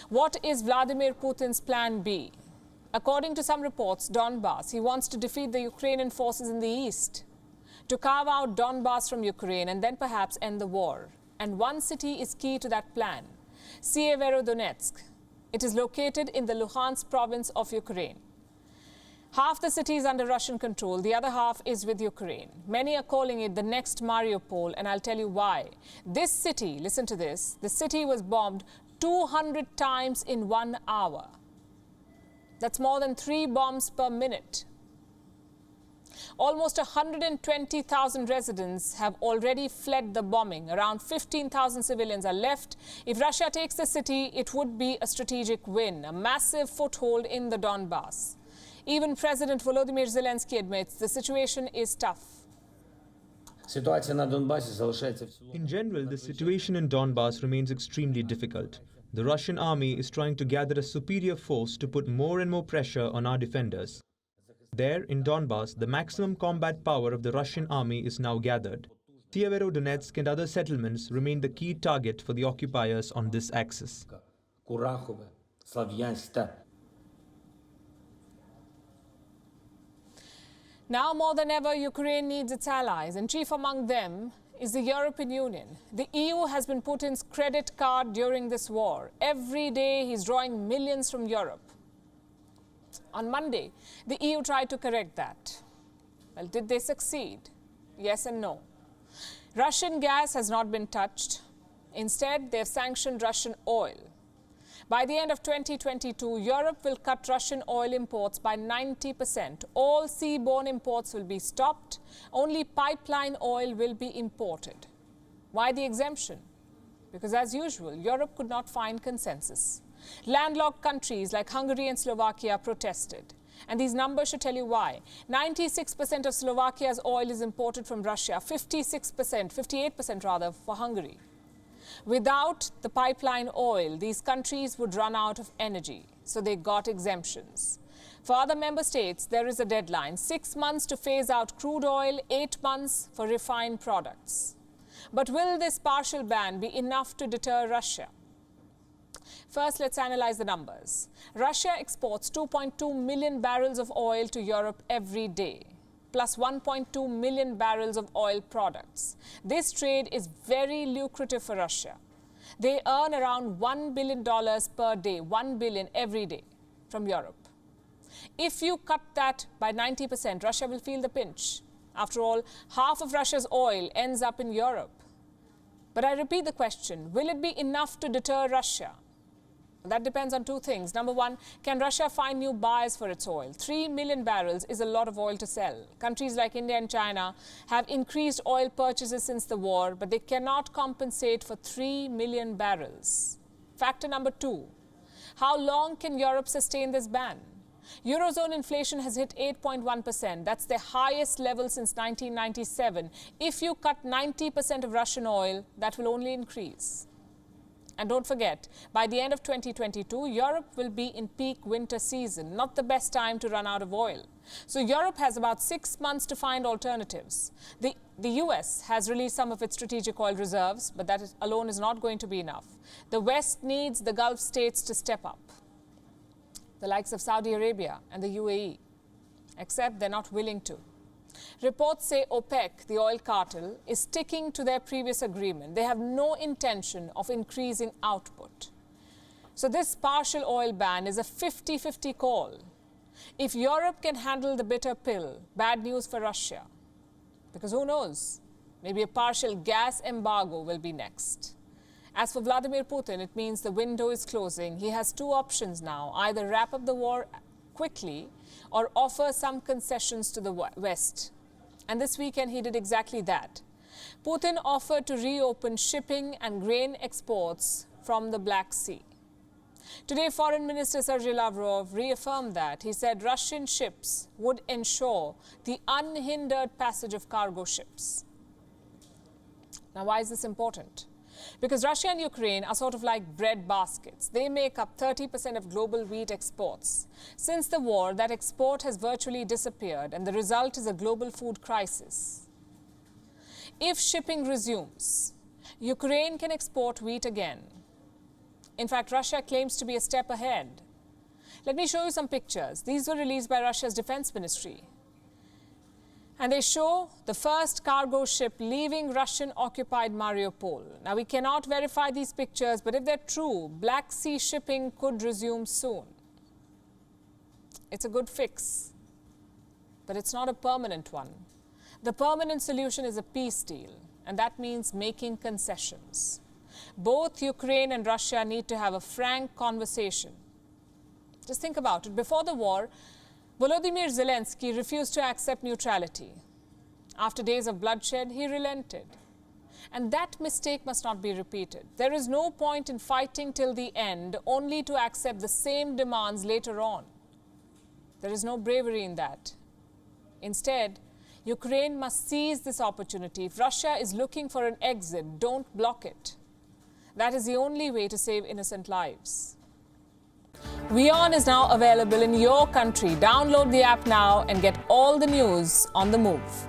What is Vladimir Putin's plan B? According to some reports, Donbass, he wants to defeat the Ukrainian forces in the east, to carve out Donbass from Ukraine and then perhaps end the war. And one city is key to that plan, Severodonetsk. It is located in the Luhansk province of Ukraine. Half the city is under Russian control, the other half is with Ukraine. Many are calling it the next Mariupol, and I'll tell you why. This city, listen to this, the city was bombed 200 times in 1 hour. That's more than 3 bombs per minute. Almost 120,000 residents have already fled the bombing. Around 15,000 civilians are left. If Russia takes the city, it would be a strategic win, a massive foothold in the Donbass. Even President Volodymyr Zelensky admits the situation is tough. In general, the situation in Donbass remains extremely difficult. The Russian army is trying to gather a superior force to put more and more pressure on our defenders. There, in Donbass, the maximum combat power of the Russian army is now gathered. Severodonetsk and other settlements remain the key target for the occupiers on this axis. Now more than ever, Ukraine needs its allies, and chief among them is the European Union. The EU has been Putin's credit card during this war. Every day he's drawing millions from Europe. On Monday, the EU tried to correct that. Well, did they succeed? Yes and no. Russian gas has not been touched. Instead, they have sanctioned Russian oil. By the end of 2022, Europe will cut Russian oil imports by 90%. All seaborne imports will be stopped. Only pipeline oil will be imported. Why the exemption? Because as usual, Europe could not find consensus. Landlocked countries like Hungary and Slovakia protested. And these numbers should tell you why. 96% of Slovakia's oil is imported from Russia, 58% rather, for Hungary. Without the pipeline oil, these countries would run out of energy, so they got exemptions. For other member states, there is a deadline, 6 months to phase out crude oil, 8 months for refined products. But will this partial ban be enough to deter Russia? First, let's analyze the numbers. Russia exports 2.2 million barrels of oil to Europe every day, plus 1.2 million barrels of oil products. This trade is very lucrative for Russia. They earn around $1 billion per day, 1 billion every day from Europe. If you cut that by 90%, Russia will feel the pinch. After all, half of Russia's oil ends up in Europe. But I repeat the question, will it be enough to deter Russia? That depends on two things. Number one, can Russia find new buyers for its oil? 3 million barrels is a lot of oil to sell. Countries like India and China have increased oil purchases since the war, but they cannot compensate for 3 million barrels. Factor number two, how long can Europe sustain this ban? Eurozone inflation has hit 8.1%. That's the highest level since 1997. If you cut 90% of Russian oil, that will only increase. And don't forget, by the end of 2022, Europe will be in peak winter season, not the best time to run out of oil. So Europe has about 6 months to find alternatives. The US has released some of its strategic oil reserves, but that alone is not going to be enough. The West needs the Gulf states to step up, the likes of Saudi Arabia and the UAE, except they're not willing to. Reports say OPEC, the oil cartel, is sticking to their previous agreement. They have no intention of increasing output. So this partial oil ban is a 50-50 call. If Europe can handle the bitter pill, bad news for Russia. Because who knows, maybe a partial gas embargo will be next. As for Vladimir Putin, it means the window is closing. He has two options now, either wrap up the war quickly or offer some concessions to the West. And this weekend he did exactly that. Putin offered to reopen shipping and grain exports from the Black Sea. Today, Foreign Minister Sergei Lavrov reaffirmed that. He said Russian ships would ensure the unhindered passage of cargo ships. Now, why is this important? Because Russia and Ukraine are sort of like bread baskets. They make up 30% of global wheat exports. Since the war, that export has virtually disappeared, and the result is a global food crisis. If shipping resumes, Ukraine can export wheat again. In fact, Russia claims to be a step ahead. Let me show you some pictures. These were released by Russia's defense ministry. And they show the first cargo ship leaving Russian-occupied Mariupol. Now, we cannot verify these pictures, but if they're true, Black Sea shipping could resume soon. It's a good fix, but it's not a permanent one. The permanent solution is a peace deal, and that means making concessions. Both Ukraine and Russia need to have a frank conversation. Just think about it. Before the war, Volodymyr Zelensky refused to accept neutrality. After days of bloodshed, he relented. And that mistake must not be repeated. There is no point in fighting till the end only to accept the same demands later on. There is no bravery in that. Instead, Ukraine must seize this opportunity. If Russia is looking for an exit, don't block it. That is the only way to save innocent lives. WION is now available in your country. Download the app now and get all the news on the move.